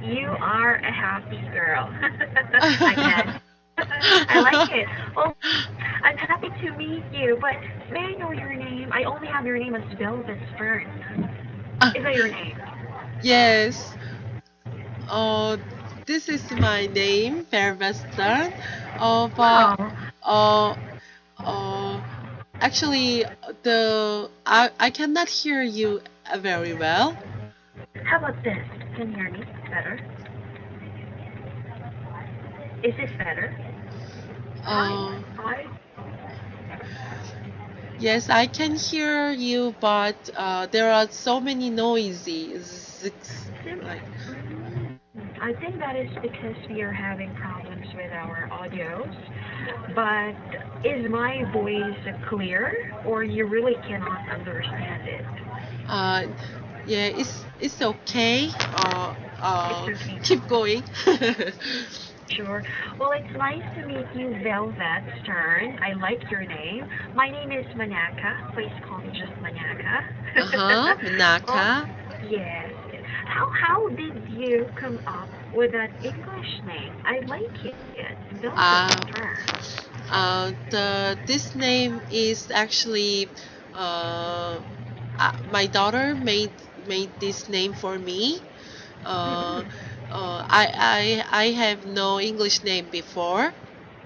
You are a happy girl. I guess. I like it. Well, I'm happy to meet you, but may I know your name? I only have your name as Velvet Fern. Is that your name? Yes. Uh, this is my name, Fairveston. But Oh, uh, uh, actually, I cannot hear you very well. how about this? Can you hear me better? Is this better? Hi. Uh, Hi. yes, I can hear you, but there are so many noises. Like, I think that is because we are having problems with our audios. But is my voice clear, or you really cannot understand it? uh, yeah, it's okay. It's okay. Keep going. Sure. Well, it's nice to meet you, Velvet Stern. I like your name. My name is Manaka. Please call me just Uh-huh, Manaka. Well, Manaka. yes. How did you come up with that English name? I like it. Velvet Uh, Stern. the this name is actually uh, my daughter made this name for me. Uh, Mm-mm. I have no English name before,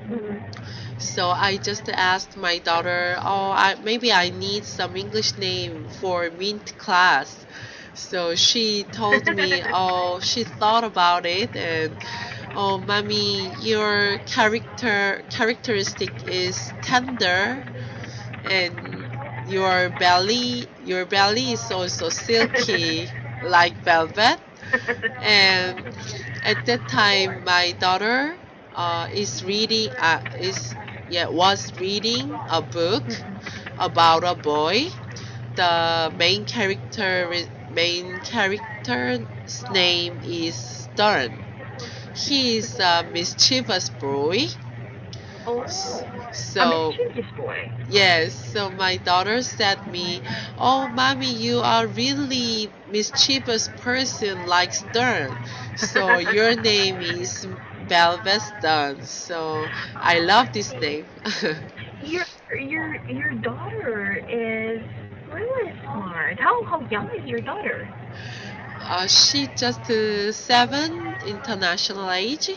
Mm-mm. so I just asked my daughter, oh, maybe I need some English name for Mint class. So she told me, oh, she thought about it and, oh, mommy, your characteristic is tender and your belly is also silky like velvet. And at that time, my daughter is reading was reading a book about a boy. The main character's name is Stern. He is a mischievous boy. Oh, a So mischievous boy. yes, so my daughter said me, "Oh, mommy, you are really mischievous person like Stern. So your name is Velvet Stern." So I love this See, name. your daughter is really smart. How young is your daughter? She just 7 international age.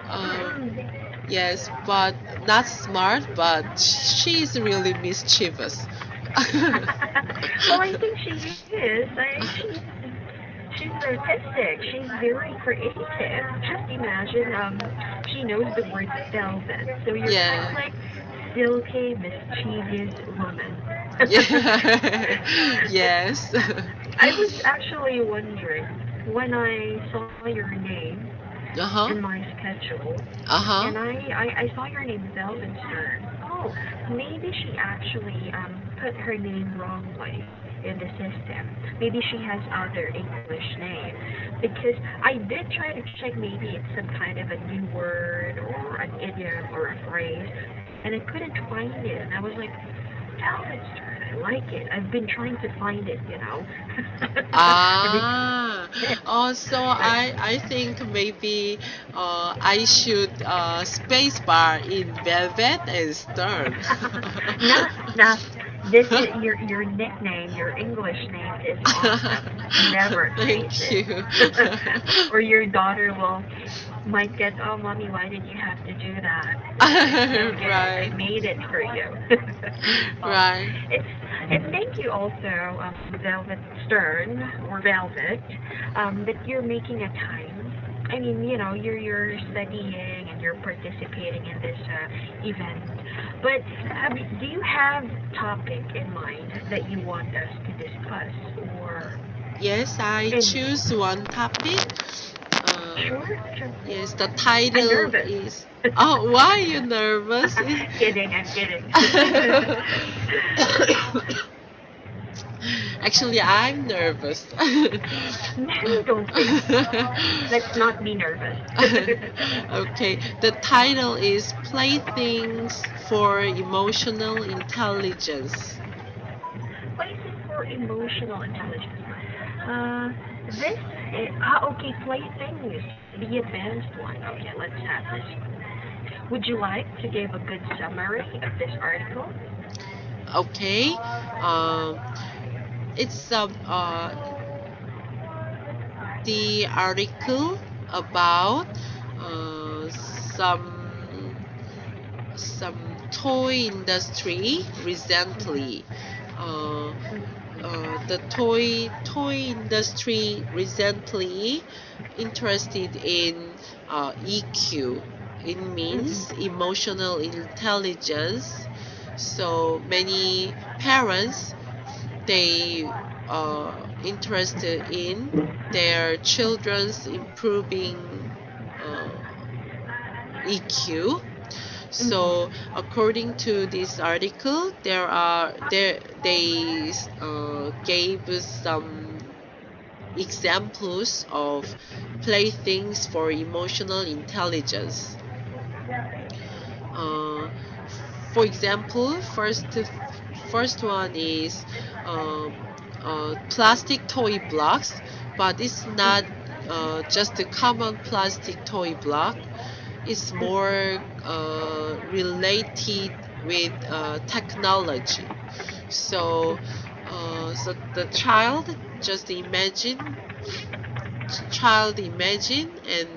Uh, Mm-mm. yes, but not smart, but she is really mischievous. Well, I think she is. She's artistic. She's very creative. Just imagine, she knows the word velvet. So you're kind of Yeah. like silky, mischievous woman. Yeah. Yes. I was actually wondering when I saw your name in Uh-huh. my schedule, and Uh-huh. I saw your name Velvet Stern. Oh, maybe she actually put her name wrongly in the system. Maybe she has other English name because I did try to check maybe it's some kind of a new word or an idiom or a phrase, and I couldn't find it. And I was like, Velvet Stern, I like it. I've been trying to find it, you know. And it's Ah. it. So I think maybe I should space bar in Velvet and Stern. Nah, nah. This is your nickname, your English name is awesome. Never change Thank it. you. Or your daughter will might get, oh mommy, why did you have to do that? It's so good. I Right. made it for you. Well, Right. it's and thank you also, Velvet Stern or Velvet, that you're making a time. I mean, you know, you're studying and you're participating in this event. But do you have topic in mind that you want us to discuss, or Yes, I in choose one topic. sure, sure. Yes, the I'm title nervous. is. Oh, why are you nervous? Kidding, I'm kidding. Actually, I'm nervous. No, don't be. Let's not be nervous. Okay, the title is Playthings for Emotional Intelligence. What is it for emotional intelligence? Uh, This is, okay, playthings, the advanced one. Okay, let's have this one. Would you like to give a good summary of this article? Okay. Um, it's the article about some toy industry recently. Uh, the toy industry recently interested in EQ. It means Mm-mm. emotional intelligence. So many parents they interested in their children's improving EQ. So Mm-mm. according to this article, they gave some examples of playthings for emotional intelligence. Uh, for example, first one is um, plastic toy blocks, but it's not just a common plastic toy block. It's more related with technology. So, so the just imagine, and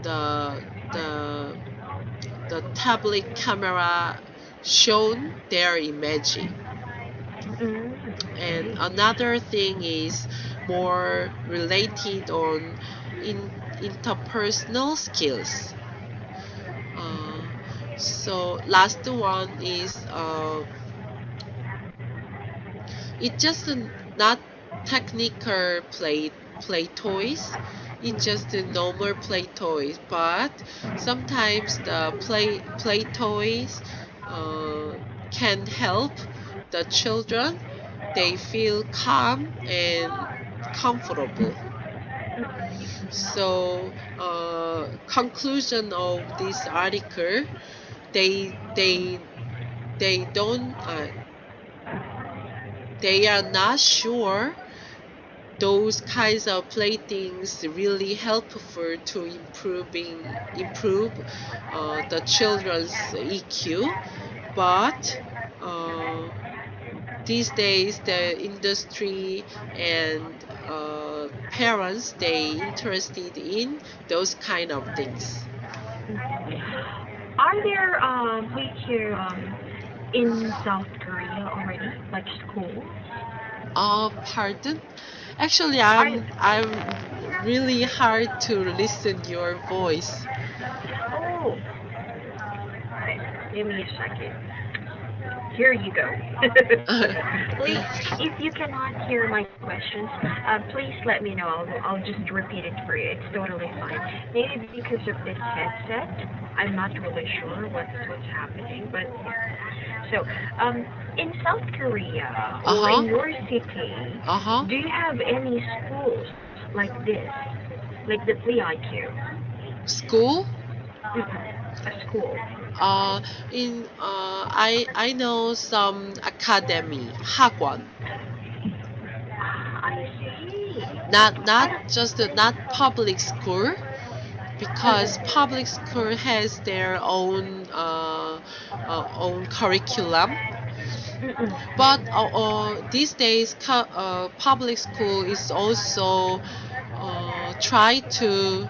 the the the tablet camera shown their imaging. And Okay. another thing is more related on interpersonal skills. Uh, so last one is it's just not technical play toys. It's just a normal play toys, but sometimes the play toys uh, can help the children. They feel calm and comfortable. So, conclusion of this article, they they they don't they are not sure those kinds of playthings really helpful to improve the children's EQ, but uh, these days the industry and parents they interested in those kind of things. Are there here in South Korea already, like schools? Pardon? Actually, Are I'm really hard to listen your voice. oh, give me a second. Here you go. Please, if you cannot hear my questions, please let me know. I'll just repeat it for you. It's totally fine. Maybe because of this headset, I'm not really sure what's happening. But so, in South Korea or Uh-huh. in your city, Uh-huh. do you have any schools like this, like the PIQ? School? A school. In I know some academy, 학원. I see. Not I just not public school, because public school has their own curriculum. But these days, public school is also try to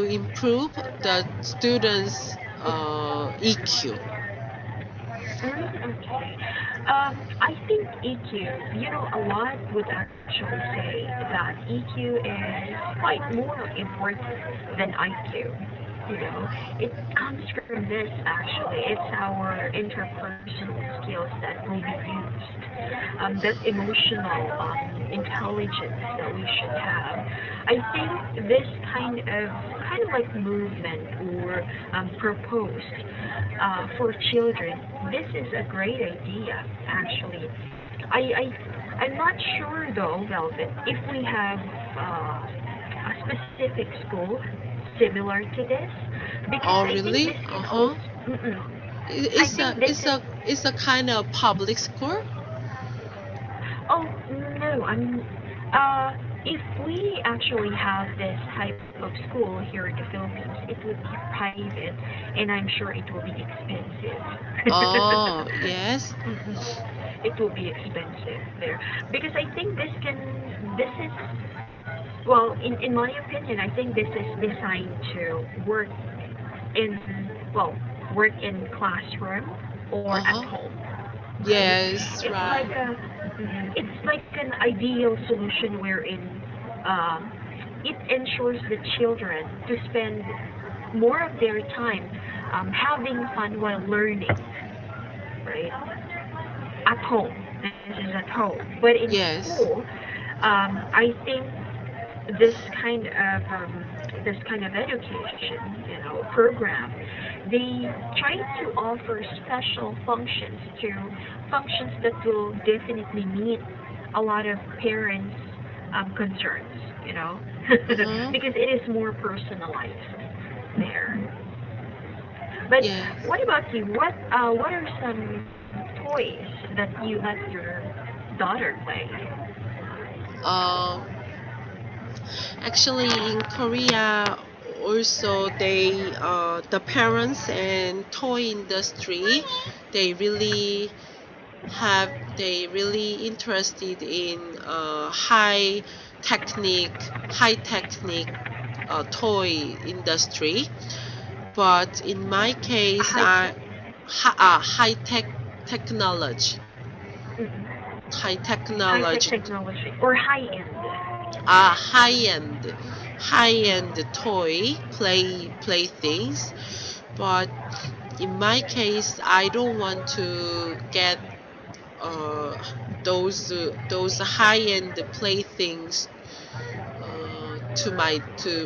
improve the students' EQ. Okay. I think EQ, a lot would actually say that EQ is quite more important than IQ. It comes from this actually. It's our interpersonal skills that will be used. That emotional intelligence that we should have. I think this kind of like movement or proposed for children. This is a great idea, actually. I'm not sure though, Velvet, if we have a specific school similar to this, because Oh, I think really? this can also. Uh-huh. I It's think this is. it's a kind of public school. Oh, no, if we actually have this type of school here in the Philippines, it would be private, and I'm sure it will be expensive. Oh, yes. It will be expensive there because I think this is well, in my opinion, I think this is designed to in well work in classroom or at Uh-huh. home, right? Yes, It's like right. an ideal solution wherein um, it ensures the children to spend more of their time having fun while learning, right? At home. This is at home. But in Yes. school, I think this kind of this kind of education, program, they try to offer special functions that will definitely meet a lot of parents' concerns, you know, Uh-huh. because it is more personalized there. But Yes. what about you? What are some toys that you let your daughter play? Um, Actually, in Korea, also the parents and toy industry, they really they really interested in high technique toy industry. But in my case, High tech. high technology, Mm-mm. high High tech technology, technology or high end. uh, high end, high end toy playthings. But in my case, I don't want to get uh, those high end playthings to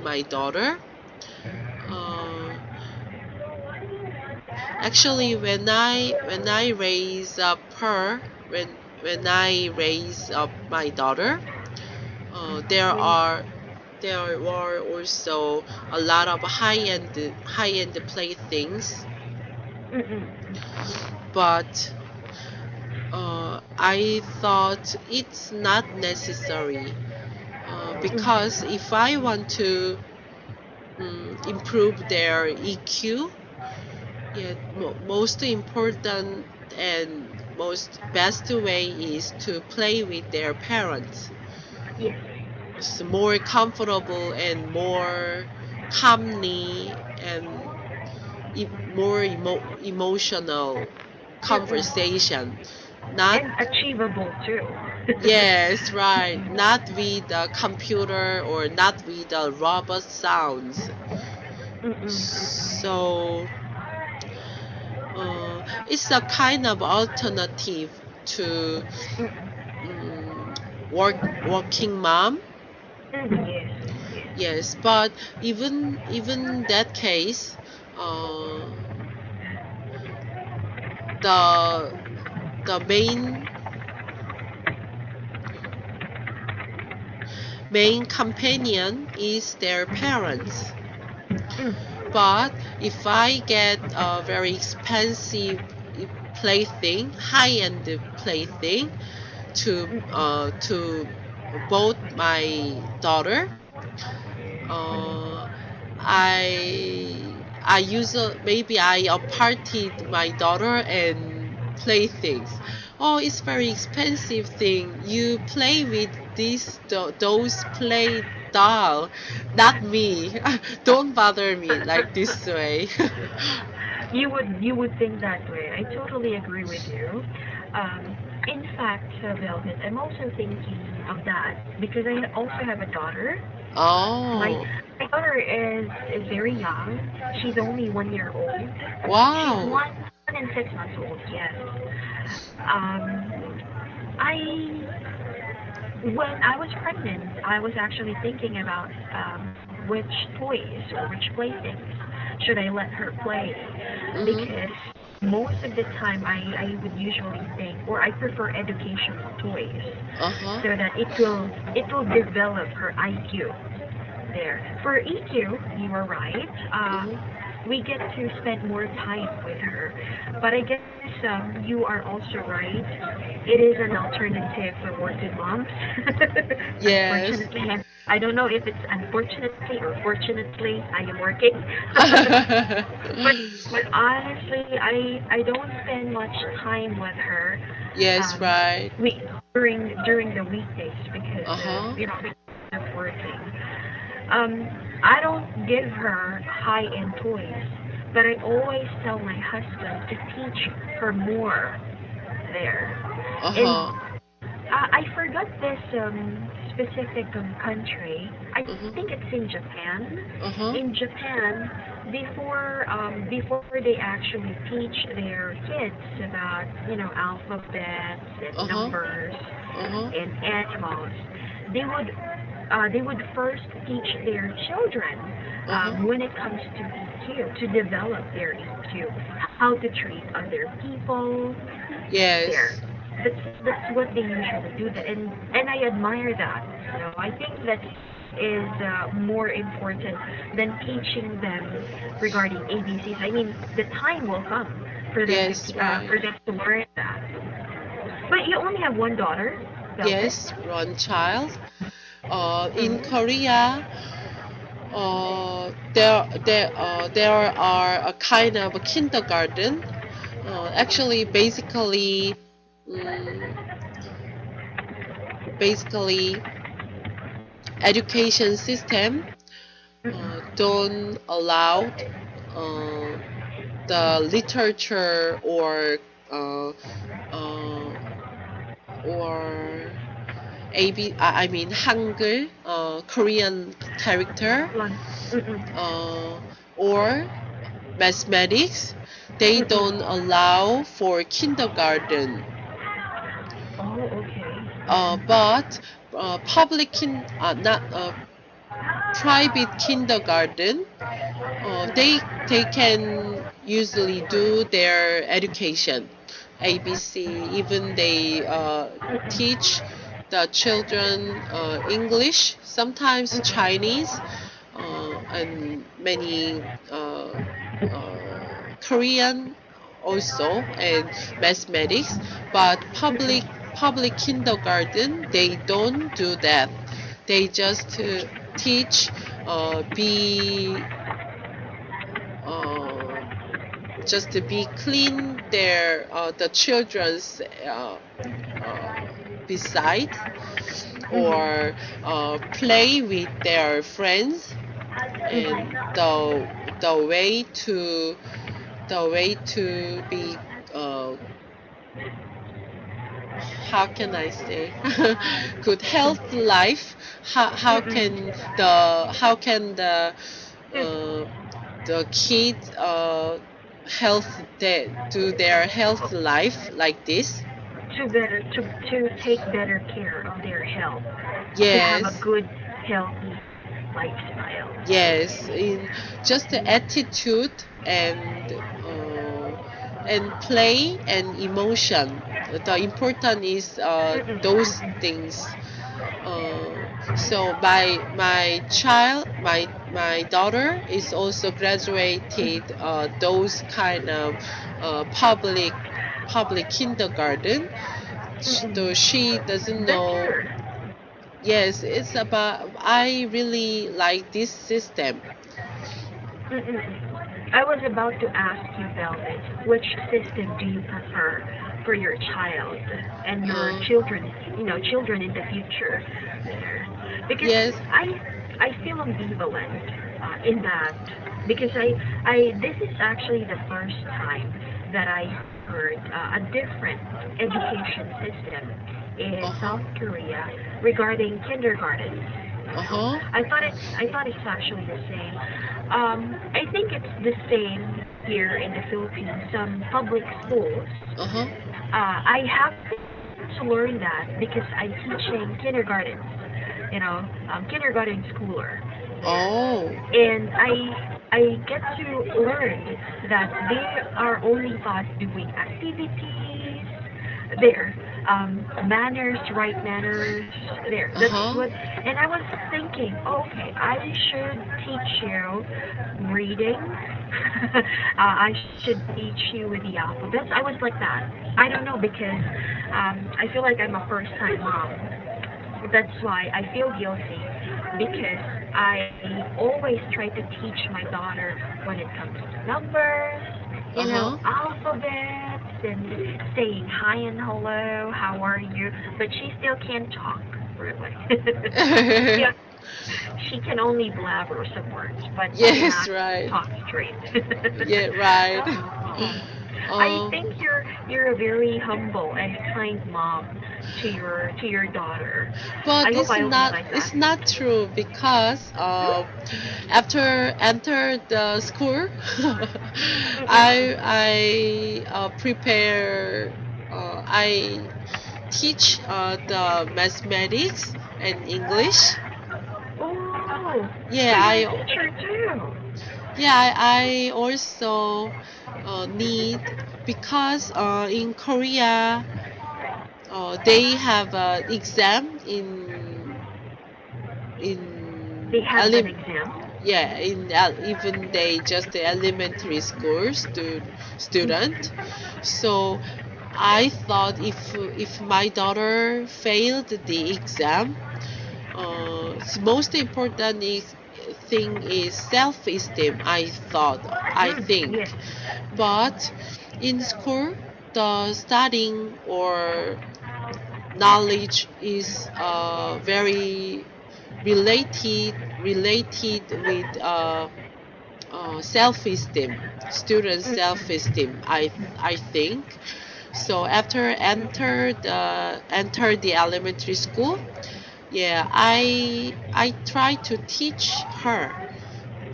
my daughter. Uh, Actually, when I raise up her, when I raise up my daughter, When there were also a lot of high end playthings, mm-mm. but I thought it's not necessary because Mm-hmm. if I want to improve their EQ, yeah, most important and most best way is to play with their parents. Yes. It's more comfortable and more calmly and more emotional Mm-mm. conversation. Not And achievable too. Yes, right. Not with the computer or not with the robot sounds. Mm-mm. So it's a kind of alternative to Mm-mm. working mom. Mm, yes. Yes. Yes, but even that case, uh, the the main companion is their parents. Mm. But if I get a very expensive plaything, high-end plaything to both my daughter, uh, I maybe I partied my daughter and play things. Oh, it's very expensive thing. You play with those play doll, not me. Don't bother me like this way. You would think that way. I totally agree with you. In fact, Velvet, I'm also thinking of that because I also have a daughter. My Oh, my daughter is very young. She's only 1 year old. She's wow. 1 and 6 months old. Yes. I When I was pregnant, I was actually thinking about which toys or which playthings should I let her play Mhm. because most of the time I would usually think or I prefer educational toys Uh-huh. so that it will develop her IQ there. For EQ, you are right. Mhm. we get to spend more time with her. But I guess you are also right. It is an alternative for working moms. Yes. Unfortunately, I don't know if it's unfortunately or fortunately I am working. But honestly, I don't spend much time with her. Yes, Um, right. we during the weekdays because Uh-huh. of because of working. Um, I don't give her high-end toys, but I always tell my husband to teach her more there. And Uh-huh. I forgot this specific country. I Uh-huh. think it's in Japan. Uh-huh. In Japan, before they actually teach their kids about alphabets and Uh-huh. numbers Uh-huh. and animals, they would first teach their children Uh-huh. when it comes to EQ, to develop their EQ, how to treat other people. There, Yes. that's what they usually do. That and I admire that. I think that is more important than teaching them regarding ABCs. I mean, the time will come Yes, right. for them to learn that. But you only have one daughter, Velvet. Yes, one child. In Mm-hmm. Korea, there are a kind of a kindergarten. Actually, mm, basically, education system don't allow uh, the literature uh, uh, or I mean Hangul, Korean character, One. Mm-mm. uh, or mathematics. They don't Mm-mm. allow for kindergarten. Oh, okay. But not private kindergarten, they can usually do their education, ABC. Even they Mm-mm. teach the children English, sometimes Mm-mm. Chinese, and many Korean also, and mathematics. But public kindergarten, they don't do that. They just teach be uh, just to be clean their the children's uh, beside, or Mm-hmm. play with their friends, and Mm-hmm. the way to be uh, how can I say good health life. How can uh, the kids health do their health life like this? To take better care of their health, to have a Yes, good healthy lifestyle. yes, in just the attitude and play and emotion. The important is Mm-mm. those Mm-mm. things. So my daughter is also graduated those kind of public kindergarten. So she doesn't know. Better. Yes, it's about. I really like this system. Mm-mm. I was about to ask you, Velvet, which system do you prefer for your child and your Uh, children, children in the future? Because yes. I feel ambivalent in that because this is actually the first time that I heard a different education system in Uh huh. South Korea regarding kindergarten. Uh huh. I thought it's actually the same. I think it's the same here in the Philippines. Some public schools. Uh huh. I have to learn that because I'm teaching kindergarten. Kindergarten schooler there, Oh. and I get to learn that they are only taught doing activities there. manners, right manners. There, that's Uh-huh. what. And I was thinking, okay, I should teach you reading. I should teach you with the alphabets. I was like that. I don't know because I feel like I'm a first-time mom. That's why I feel guilty because I always try to teach my daughter when it comes to numbers, Uh-huh. alphabets, and saying hi and hello, how are you? But she still can't talk, really. Yeah, she can only blabber some words, but Yes, cannot right. talk straight. Yeah, right. Oh, I Um, think you're a very humble and kind mom to your daughter. but I hope I'll be like that. it's not true because Hmm? after enter the school, Mm-mm. prepare I teach the mathematics and English. Oh, Yeah, so you're a teacher too. I also need because in Korea they have an exam They in have an exam. yeah even they just the elementary school student. So I thought if my daughter failed the exam, the most important thing is self-esteem. I think, Yes. but in school, the studying or knowledge is very related with self-esteem, student self-esteem. I think so. After enter the elementary school, yeah, I try to teach her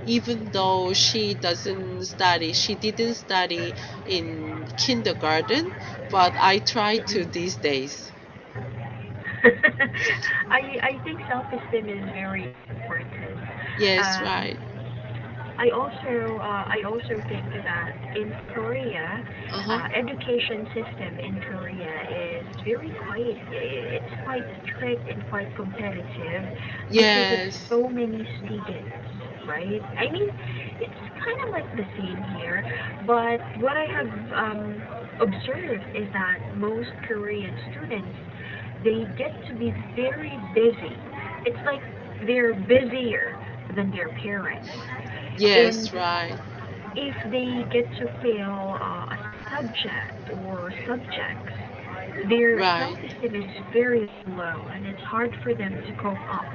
even though she didn't study in kindergarten, but I try to these days. I think self-esteem is very important. Yes, Um, right. I also think that in Korea, Uh-huh. education system in Korea is very quite it's quite strict and quite competitive because of Yes. so many students, right? I mean, it's kind of like the same here, but what I have observed is that most Korean students they get to be very busy. It's like they're busier than their parents. And Yes, right. if they get to fail a subject or subjects, their Right. self-esteem is very low and it's hard for them to cope up.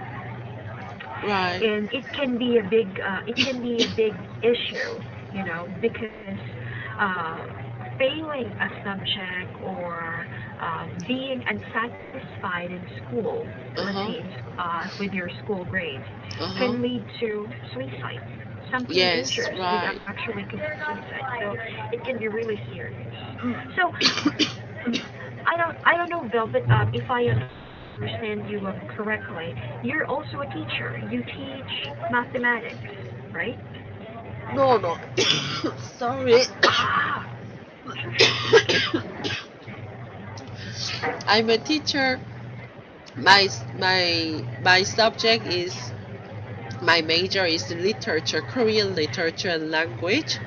Right. And it can be a big issue, because uh, failing a subject or being unsatisfied in school, let's say Uh-huh. with your school grades, Uh-huh. can lead to suicide. Some Yes, teenagers would right. actually commit suicide, so it can be really serious. So I don't know, Velvet. If I understand you correctly, you're also a teacher. You teach mathematics, right? No, no. Sorry. Ah, sure, sure. I'm a teacher. My subject is my major is literature, Korean literature and language.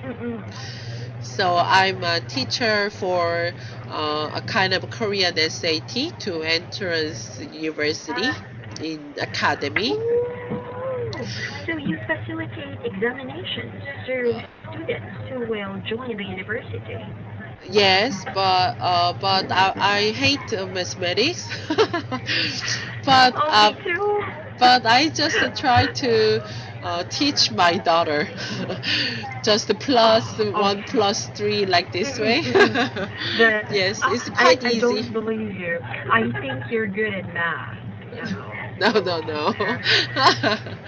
Mm-mm. So I'm a teacher for a kind of Korean SAT to entrance university in academy. Oh, so you facilitate examinations through students who will join the university. Yes, but I hate mathematics. but Oh, me uh, too. but I just try to teach my daughter just the plus Oh, one okay. plus three like this Mm-mm, way. mm-mm. The Yes, it's I quite I don't easy. believe you. I think you're good at math. No, no, no.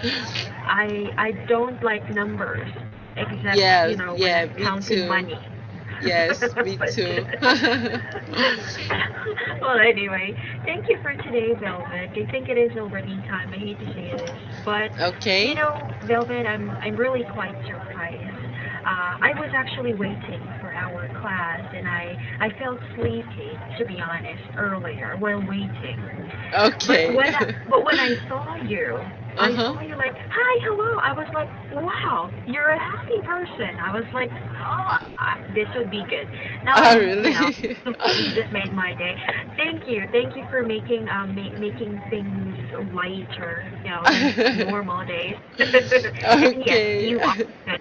Yeah. I don't like numbers except Yes, when yeah, me counting money. too. Yes, me But too. well, anyway, thank you for today, Velvet. I think it is already time. I hate to say this, but Okay. Velvet, I'm really quite surprised. I was actually waiting for our class, and I felt sleepy, to be honest, earlier while waiting. Okay. But when I Uh-huh. saw you like, hi, hello. I was like, wow, you're a happy person. I was like, oh, this would be good. Now Oh, I'm, really? you just made my day. Thank you for making making things lighter, than normal days. And yes, Okay. you are good.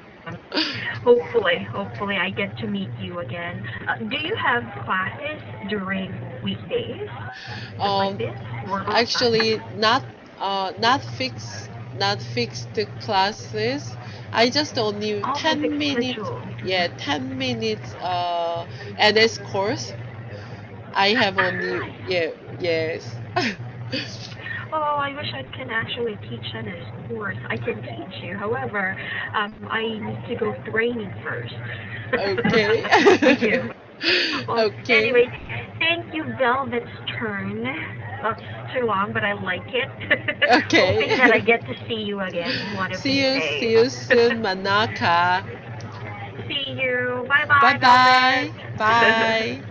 Hopefully, I get to meet you again. Do you have classes during weekdays, just like Um, this, or Actually, not fixed the classes. I just only oh, no fixed 10 minutes, schedule? yeah, 10 minutes NS course. I have Ah, only, yeah, yes. oh, I wish I can actually teach on this course. I can teach you. However, I need to go training first. Okay. Me too. Well, Okay. anyway, thank you, Velvet's turn. It's too long, but I like it. Hoping that I Okay. get to see you again one of these See days. you soon, Manaka. See you. Bye Bye bye, bye. Velvet. Bye.